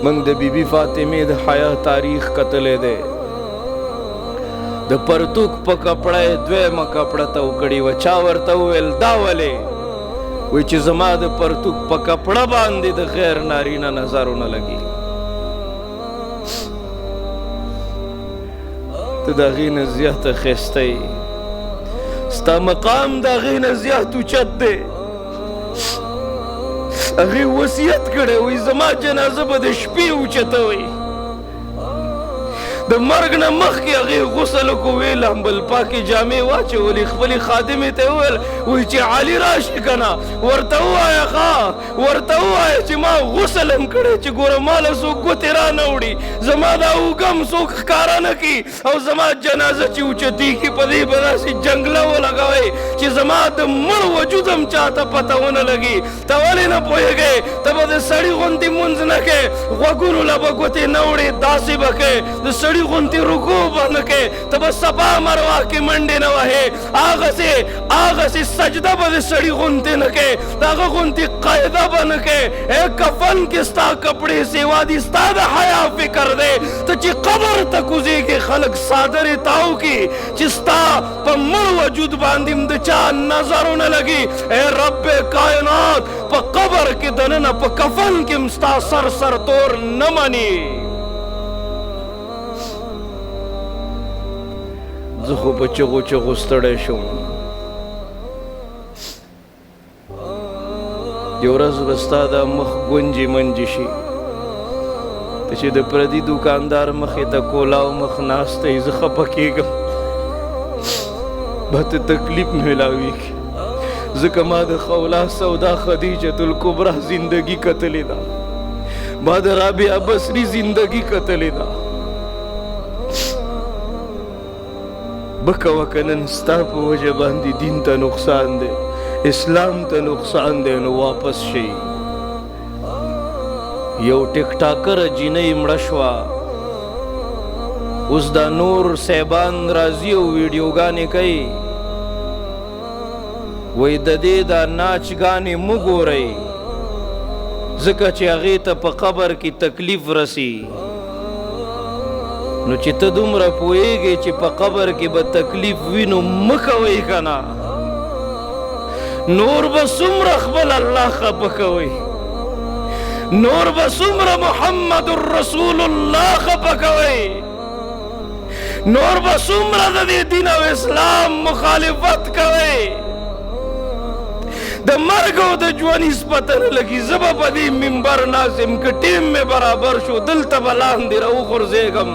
منگ د بی بی فاطمه د حیا تاریخ کتلې ده د پرتوک په کپڑا دویمه کپڑا ته وکړي و چا ورته وویل دا ولې وی چې زما د پرتوک په کپڑا باندې د غیر نارینه نظرونه لګي ته د هغې نه زیاته ښایسته یې ستا مقام د هغې نه زیات اوچت دی هغې وصیت کړی وی زما جنازه به د شپې اوچتوئ د مرګ نه مخکې هغې غسل وکړو ویې لامبل پاکې جامې واچولې خپلې خادمې ته یې وویل وایي چې علي راشي که نه ورته ووایه ښه ورته ووایه چې ما غسل هم کړی چې ګوره ماله څوک ګوتې رانه وړي زما دا اوږه هم څوک ښکاره نه کړي او زما جنازه چې اوچتېږي په دې به داسې جنګله ولګوئ چې زما د مړ وجود هم چاته پته ونه لګي ته ولې نه پوهېږې ته به د سړي غوندې مونځ نه کوې غوږونو له به ګوتې نه وړې داسې به کوې د سړي غوندې رکوع به نه کوې ته به صفا مروه کې منډې نه وهې هغسې سجده به د سړي غوندې نه کوې د هغه غوندې قاعده به نه کوې کفن کې ستا کپړې سیوا دي ستا د حیا فکر دی ته چې قبر ته کوزېږې خلک څادرې تاو کړي چې ستا په مړ وجود باندې هم د چا نظر ونه لګي ای رب کائنات په قبر کې دننه په کفن کې هم ستا سر تور نه مني زه خو په چغو ستړی شوم یو ورځ به ستا دا مخ ګونجې منجې شي ته چې د پردي دوکاندار مخې ته کولاو مخ ناسته یې زه خفه کېږم به ته تکلیف میلاویږي ځکه ما د خولا سودا خدیجة الکبرا زندگی کتلې ده ما د رابعه بصري زندگی کتلې ده بکوه که نن ستا په وجه باندې دین ته نقصان دی اسلام ته نقصان دی نو واپس شي یو ټیک ټاکره جینۍ مړه شوه اوس دا نور صاحبان راځي او ویډیوګانې کوي وایي د دې دا ناچګانې مه ګورئ ځکه چې هغې ته په قبر کې تکلیف رسي نو چې ته دومره پوهېږې چې په قبر کې به تکلیف وي نو مه کوئ که نه نور به څومره خپل الله خفه کوئ نور به څومره محمد رسول الله خفه کوئ نور به څومره د دې دین او اسلام مخالفت کوئ د مرګ او د ژوند هېڅ پته نه لګي زه به په دې منبر ناست یم که ټیم مې برابر شو دلته به لاندې راوغورځېږم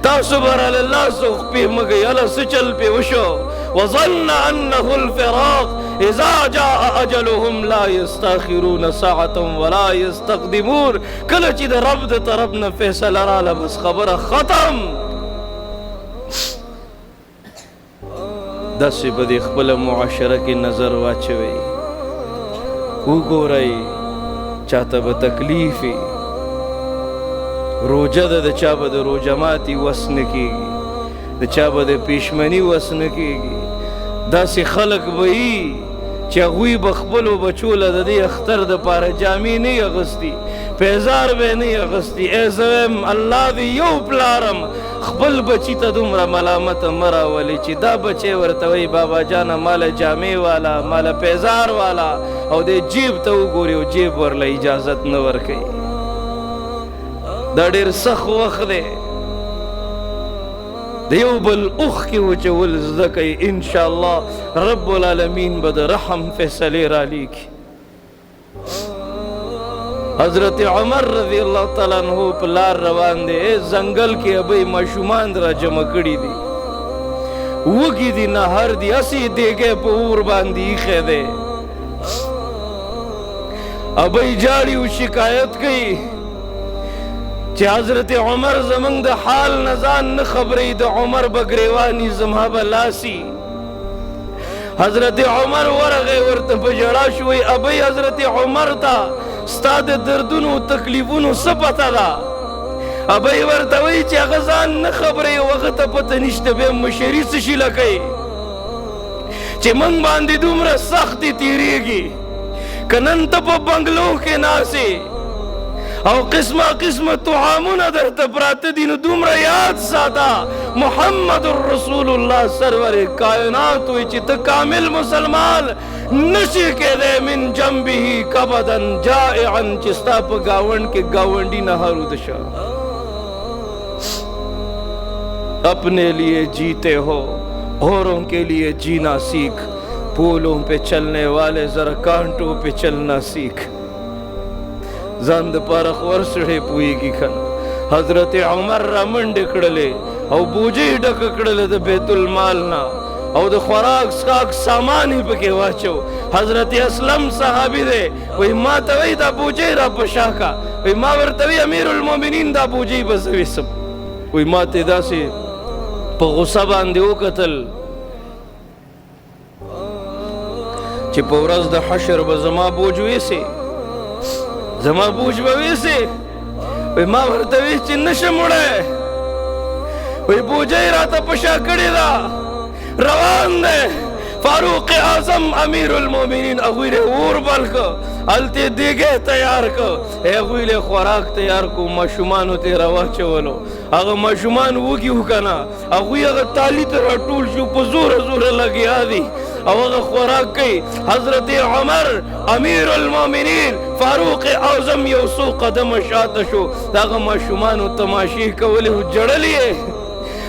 تاسو به راله لاس او خپې مه کوئ هله څه چل پې وشو وظن انه الفراق اذا جاء اجلهم لا يستاخرون ساعة ولا يستقدمون کله چې د رب د طرف نه فیصله راله بس خبره ختم داسې به دې خپله معاشره کې نظر واچوئ وګورئ چاته به تکلیف وي روجه ده د چا به د روجه ماتي وس نه کېږي د چا به د پیشمني وس نه کېږي داسې خلک به وي چې هغوی به خپلو بچو له د دې اختر دپاره جامې نه یې اغوستي پیزار به یې نه یې اغوستي ای زه وایم الله دې یو پلارم خپل بچي ته دومره ملامته مه راولي چې دا بچی ورته وایي بابا جانه ماله جامې والا ماله پیزار والا او دې جیب ته وګوري او جیب ورله اجازت نه ورکوي دا ډېر سخت وخت دی د یو بل اوښکې وچول زده کوي انشاءالله رب العالمین به د رحم فیصلې رالیکي حضرت عمر رضی الله تعالی عنہ په لار روان دی ځنګل کې ابۍ ماشومان را جمع کړي دي وږي دي نهر دي هسې دیګی په اور باندې ایښی دی ابۍ جاړي او شکایت کوي چې حضرت عمر زمونږ د حال نه ځان نه خبرې د عمر به ګریواني زما به لاسي حضرت عمر ورغی ورته په ژړا شو وایي ابۍ حضرت عمر ته ستا د دردونو تکلیفونو څه پته ده ابۍ ورته وایي چې هغه ځان نه خبرې او هغه ته پته نشته بیا مشري څه شي لکئ چې موږ باندې دومره سختې تېرېږي که نن ته په بنګلو کې ناستې او قسمه قسمه طعامونه درته پراته دي، نو دومره یاد ساته محمد رسول الله سرور کائنات وی چې ته کامل مسلمان نشي کېدی من جنبه کبدا جائعا چې ستا په ګاونډ کې ګاونډي نه هرود شه. اپنے لیے جیتے ہو اوروں کے لیے جینا سیکھ، پھولوں پہ چلنے والے ذرا کانٹوں پہ چلنا سیکھ. ځان د پاره خور سړی پوهېږي که نه. حضرت عمر را منډې کړلې او بوجۍ ډکه کړله د بیت المال نه او د خوراک څښاک سامان یې پکې واچو. حضرت اسلم صحابي دی، وایي ما ته وایي دا بوجۍ را په شا کا. وایي ما ورته وایي امیر المؤمنین دا بوجۍ به زه ویسم. وایي ما ته یې داسې په غصه باندې وکتل چې په ورځ د حشر به زما بوج ویسې، زما بوج به ویسې. وایي ما ورته وایي چې نشم وړی. وایي بوجۍ راته په شا کړې ده، روان دی. فاروق اعظم امیر المؤمنین هغوی له اور بل که، هلته دیګی تیار که، هغوی له خوراک تیار کو، ماشومانو ته یې راواچولو. هغه ماشومان وږي وو که نه، هغوی هغه تالي ته راټول شو، په زوره زوره لګیا دي او هغه خوراک کوي. حضرت عمر امیر المؤمنین فاروق اعظم یو څو قدمه شاته شو، د هغه ماشومانو تماشې کولې او ژړل یې.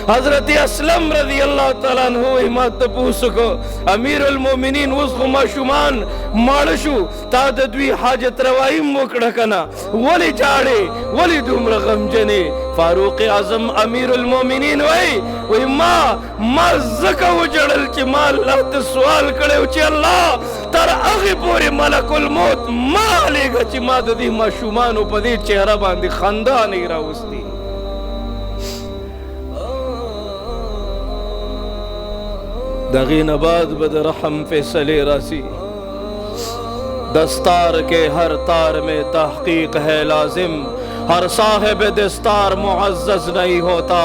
حضرت اسلم رضی اللہ تعالیٰ عنہ ما تپوس کو امیر المؤمنین اوس خو ماشومان ماړه شو، تا د دوی حاجت روايي وکړه کنه، ولې جاړې ولې دومره غمجنې؟ فاروق اعظم امیر المؤمنین وای ما ځکه وجړل چې ما الله ته سوال کړی چې الله تر هغې پورې ملک الموت ما لېږه چې ما د دې ماشومانو په دې چهره باندې خندا نه یې راوستي. دغی نباد بد رحم فیصلے راسی، دستار کے ہر تار میں تحقیق ہے لازم، ہر صاحب دستار معزز نہیں ہوتا.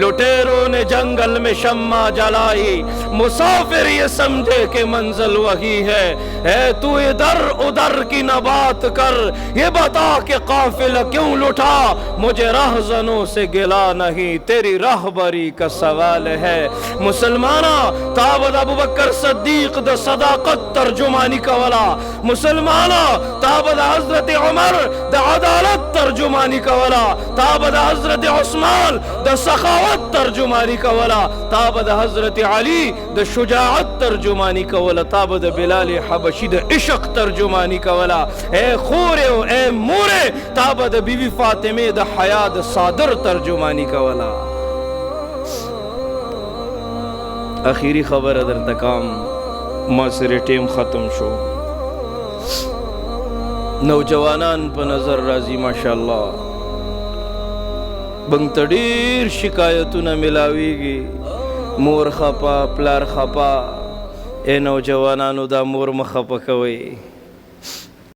لٹیروں نے جنگل میں شمع جلائی، مسافر یہ سمجھے کہ منزل وہی ہے. اے تو ادھر ادھر کی نہ بات کر، یہ بتا کہ قافلہ کیوں لٹا. مجھے رہزنوں سے گلا نہیں، تیری راہبری کا سوال ہے. مسلمانہ تابد ابو بکر صدیق دا صداقت ترجمانی کولا، مسلمانہ تابد حضرت عمر دا عدالت ترجمانی کولا، تابد حضرت عثمان دا سخاوت ترجمانی کولا، تابد حضرت علی دا شجاعت ترجمانی کولا، تابد بلال حبشی دا عشق ترجمانی کولا. اے خورے اے مورے تابد بی بی فاطمہ دا حیا دا صادر ترجمانی کولا. اخیری خبر در تکام ما سره ټیم ختم شو. نوجوانان په نظر راځي ماشاءالله، بنګ ته ډېر شکایتونه ملاویږي، مور خپه پلار خپه. اے نوجوانانو دا مور مه خپه کوئ.